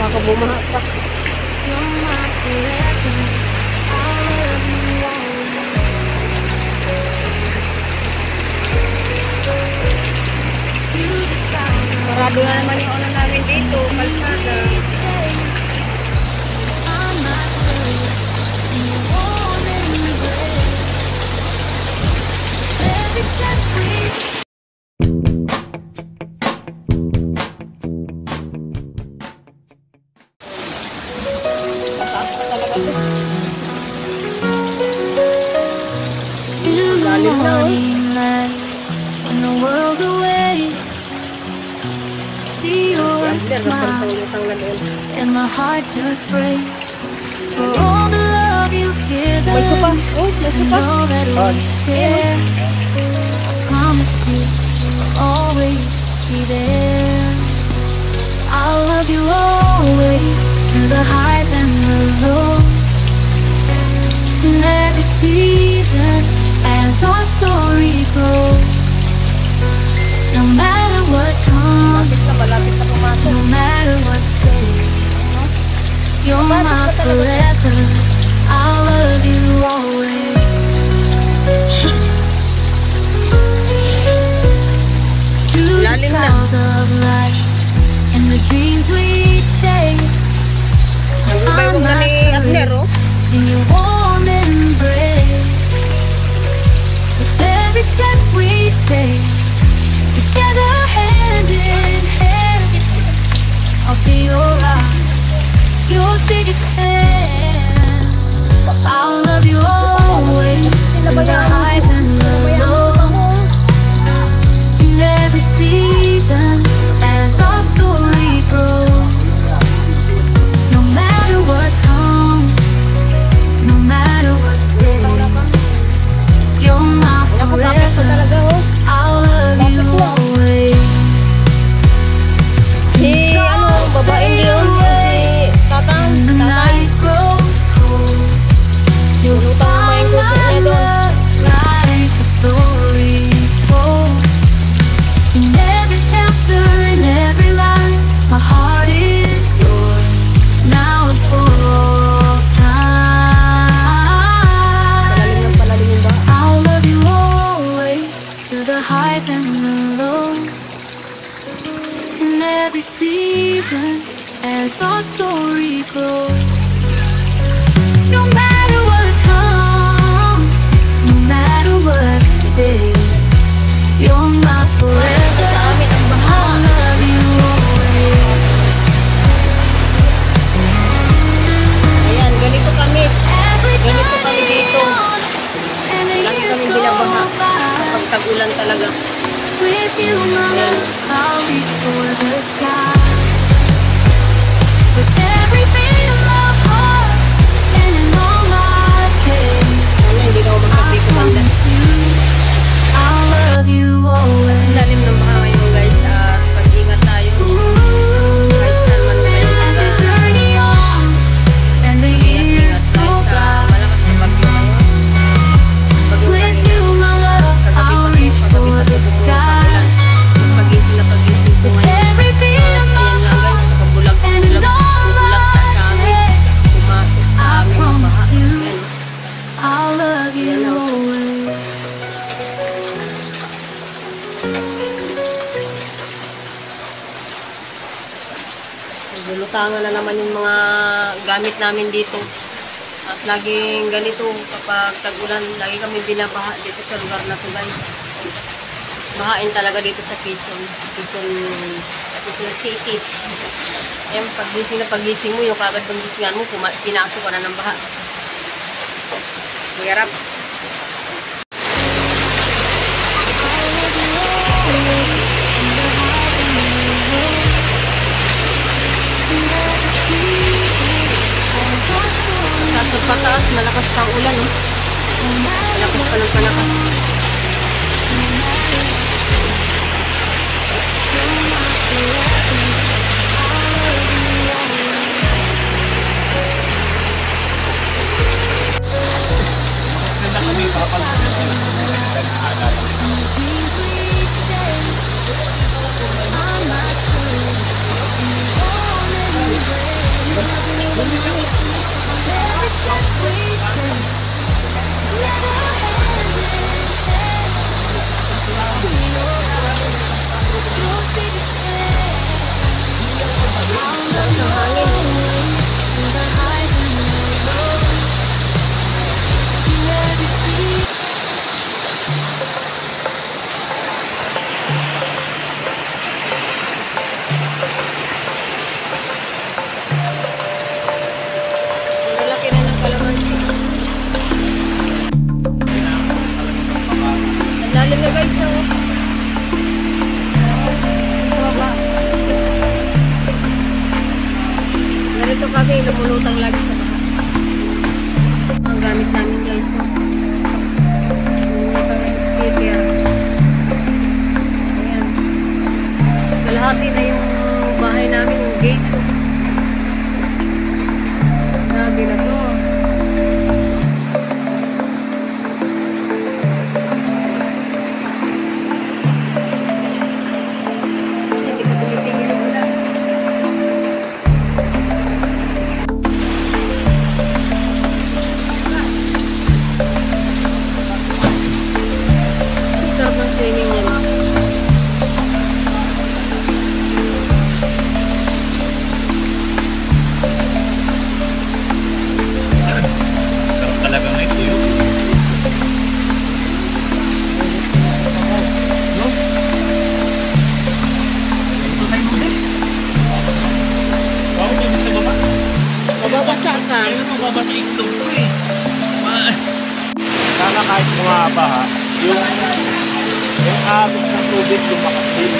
Baka bumaha pa. Sarado na naman yung ano namin dito, kalsada. And my heart just breaks for all the love you've given. May supa. Oh, may supa. All that we share. I promise you I'll always be there. I'll love you always through the highs and the lows. In every season as our story grows. No matter what comes, no matter what stays, you're my forever. I'll love you always. Through the trials of life and the dreams we chase, I find my courage in your warm embrace. With every step we take, together hand in hand, I'll be your rock, your biggest fan. I'll love you always, through the highs and the lows. In every season, as our story grows. No matter what comes, no matter what stays, you're my forever. I'll love you always. Si ano, babae yun, si tatang, tatay. You'll find my love like a story told. In every chapter, in every line, my heart is yours, now and for all time. I'll love you always, through the highs and the lows. In every season, as our story grows. No matter what comes, no matter what stays, you're my forever. I'll love you always. Ayan, ganito kami. As we Ganito kami dito. on, and the Lagi years kami go binabaha. by. Kapag tag-ulan talaga. With you, my love, I'll reach for the sky. With every beat of my heart, and in all my days, Sana hindi na ako I magkakita banda. promise you, I'll love you always. Lalim ng baha ngayon guys, at pag-ingat tayo. Kahit saan man tayo As we journey on, and the years ingat go tayo sa by. malakas na bagyo ngayon. Bagyo With kanina. you, my love, I'll reach for the sky. Mas pagising na pagising ko ngayon. Every beat of my Ayan nga guys, heart, nakabulag and in all ta sa my amin. days, Pumasok sa I amin ang baha. promise you, Ayan. I'll love you always. Lulutangan na naman yung mga gamit namin dito. At laging ganito kapag tag-ulan, lagi kami binabaha dito sa lugar na to guys. Bahain talaga dito sa Quezon City. Ayan, pagising mo, yung kagad pang gisingan mo, pinasok ka na ng baha. Mahirap. Sa pataas, malakas pa ang ulan. Oh. Malakas pa ng palakas. Ganda kami papalit sa Isang hangin. Ang laki na ng kalamansi. Ang lalim na guys. Oh. Sa baba. Narito kami, lumulutang lagi sa baba. Ang gamit namin guys. Oh. Yung pang speaker. Ayan. Kalahati na yung bahay namin, yung gate. Grabe na to. Kasi hindi ko tumitingin yung ulan. Sarap ng swimming niya. sarap talaga ng tuyo. No? Ito tayo noodles. Bakit yung sa baba? Mababasa ka. Ayun, mababasa yung itlog ko eh. Sana kahit bumaba ha, yung agos ng tubig lumakas din.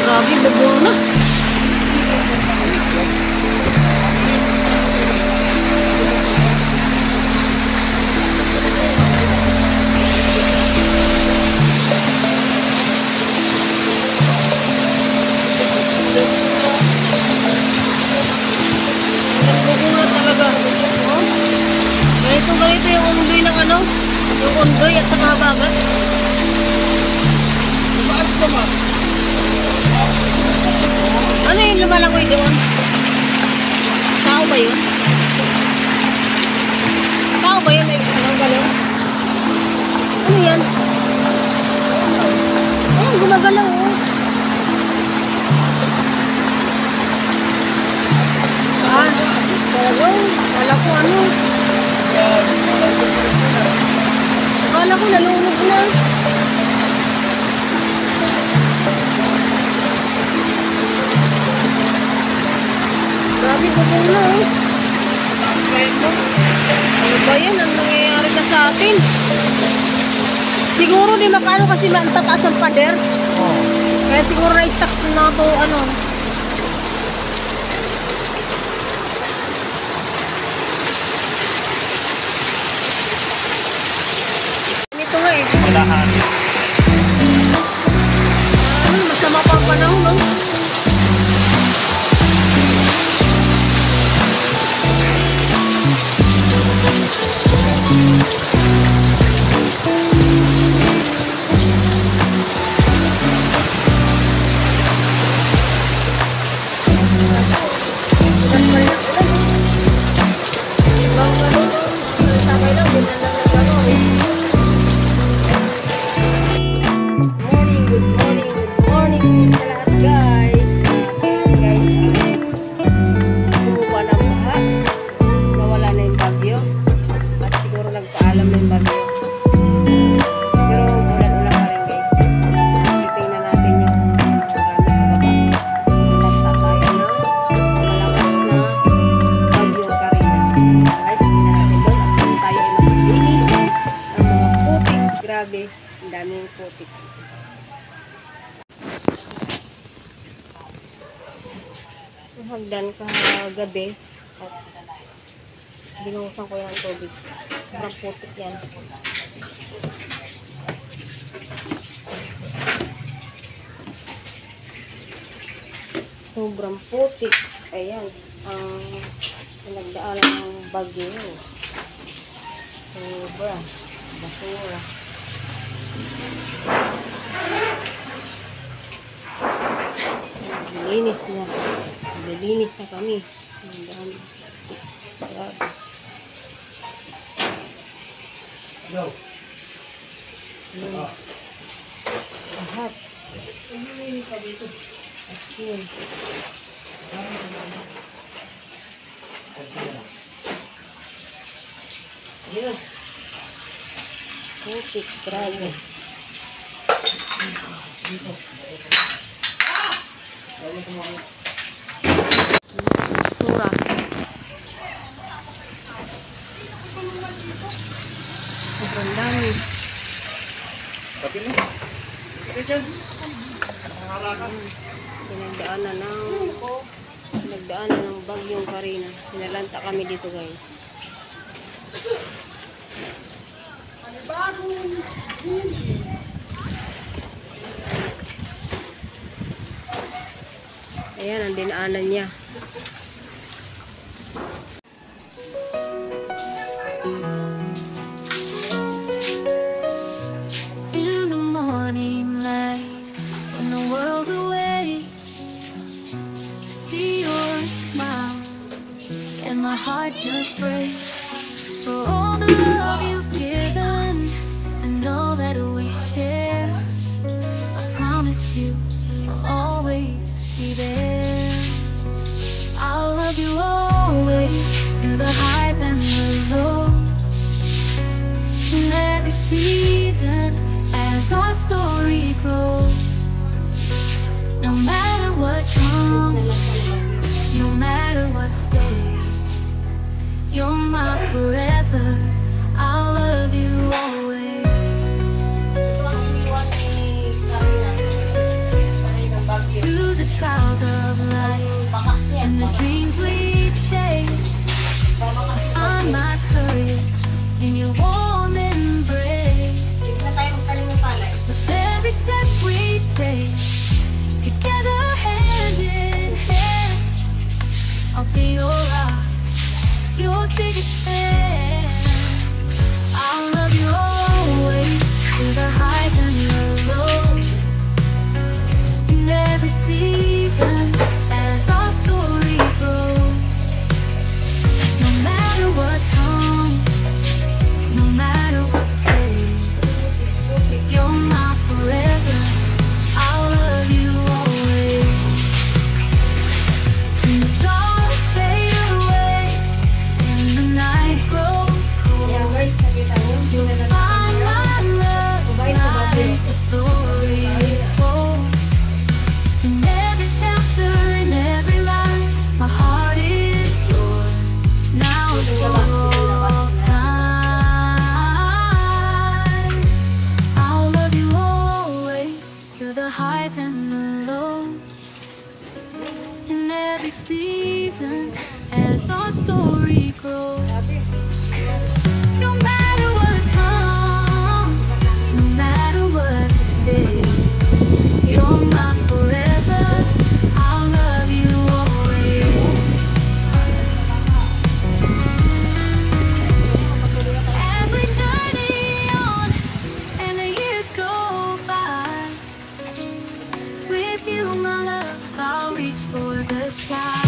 Grabe, bubong na. Bubong na talaga. Oh. Ganito yung undoy ng ano? Yung undoy at saka habagat. Tumaas naman. Ano yung lumalangoy doon? Tao ba yun? Tao ba yun? Ano galaw? Ano yan? Ayun, gumagalaw oh. Ah, talagang, kala ko ano. Kala ko nalunod na. Grabe ko po na oh. Ano ba yan? Ang nangyayari na sa atin? Siguro di makaano kasi tataas ang pader. Kaya siguro na-stuck na to ano. Ito nga eh. Malahan. Masama pa ang panahon no? hagdan kagabi. At binuhusan ko yung tubig. Sobrang putik yan. Sobrang putik. Ayan. Ang pinagdaanan ng bagyo. Sobra. Basura. Naglilinis na. Naglilinis na kami. Ang dami. Grabe. Ayan. Lahat. Ayan. Ayan. Putik. Grabe. Basura. Sobrang dami. Tapi mo. Ito dyan. Pinagdaanan ng bagyong Karina. Sinalanta kami dito, guys. Ayan ang dinaanan niya. In the morning light, when the world awakes, I see your smile, and my heart just breaks for all the love you've given and all that we share. I promise you, I'll always be there. I'll love you always through the highs and the lows, in every season as our story grows. No matter what comes, no matter what stays, you're my forever. I'll love you always. Through the trials of life and the dreams we chase, I find my courage in your warm embrace. With every step we take, together hand in hand, I'll be your rock, your biggest fan. I'll love you always through the highs and the lows, in every season as our story grows. No matter what comes, no matter what stays, you're my forever. I'll love you always. When the stars fade away and the night grows cold, you'll find my love like the stories told. In every chapter, in every line, my heart is yours. Now and for all time, I'll love you always through the highs and the lows, in every season as our story grows. No matter what comes, no matter what stays, you're my forever. I'll love you always. As we journey on and the years go by, with you, my love, I'll reach for the sky.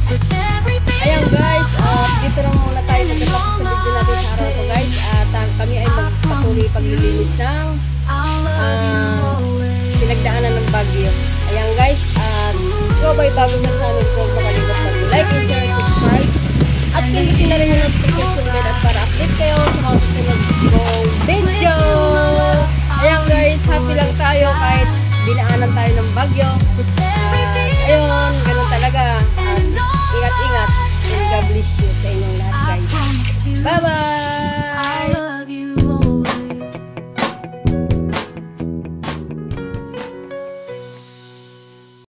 With every beat Ayan of guys, my heart, dito lang muna tayo magtatapos sa video natin sa araw ko guys. At kami ay magpatuloy paglilinis ng I'll love you always. pinagdaanan ng bagyo. Ayan guys, at ikaw ba'y bago sa channel ko, huwag makalimot mag-like and share, subscribe. At pindutin na rin yung notification bell at para update kayo sa mga susunod kong video. Ayan guys, happy lang tayo kahit dinaanan tayo ng bagyo. Ayun, ganun talaga. At ingat-ingat. And God bless you sa inyong lahat guys. Bye-bye!